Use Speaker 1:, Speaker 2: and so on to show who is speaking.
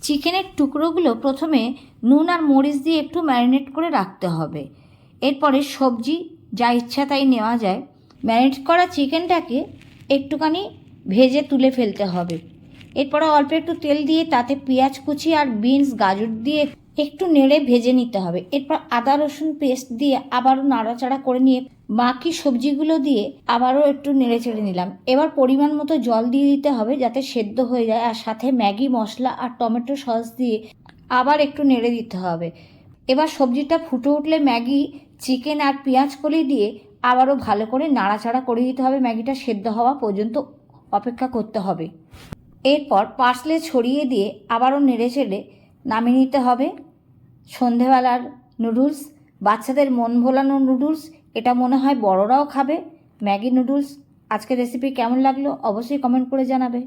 Speaker 1: চিকেনের টুকরোগুলো প্রথমে নুন আর মরিচ দিয়ে একটু ম্যারিনেট করে রাখতে হবে। এরপরে সবজি যা ইচ্ছা তাই নেওয়া যায়। ম্যারিনেট করা চিকেনটাকে একটুখানি ভেজে তুলে ফেলতে হবে। এরপরে অল্প একটু তেল দিয়ে তাতে পেঁয়াজ কুচি আর বিনস গাজর দিয়ে একটু নেড়ে ভেজে নিতে হবে। এরপর আদা রসুন পেস্ট দিয়ে আবারও নাড়াচাড়া করে নিয়ে বাকি সবজিগুলো দিয়ে আবারও একটু নেড়ে চেড়ে নিলাম। এবার পরিমাণ মতো জল দিয়ে দিতে হবে যাতে সেদ্ধ হয়ে যায়, আর সাথে ম্যাগি মশলা আর টমেটো সস দিয়ে আবার একটু নেড়ে দিতে হবে। এবার সবজিটা ফুটে উঠলে ম্যাগি, চিকেন আর পেঁয়াজ কলি দিয়ে আবারও ভালো করে নাড়াচাড়া করে দিতে হবে। ম্যাগিটা সেদ্ধ হওয়া পর্যন্ত অপেক্ষা করতে হবে। এরপর পার্সলে ছড়িয়ে দিয়ে আবারও নেড়ে চেড়ে নামিয়ে নিতে হবে। সন্ধেবেলার নুডলস, বাচ্চাদের মন ভোলানো নুডলস, এটা মনে হয় বড়রাও খাবে। Maggi noodles. আজকের রেসিপি কেমন লাগলো অবশ্যই কমেন্ট করে জানাবে।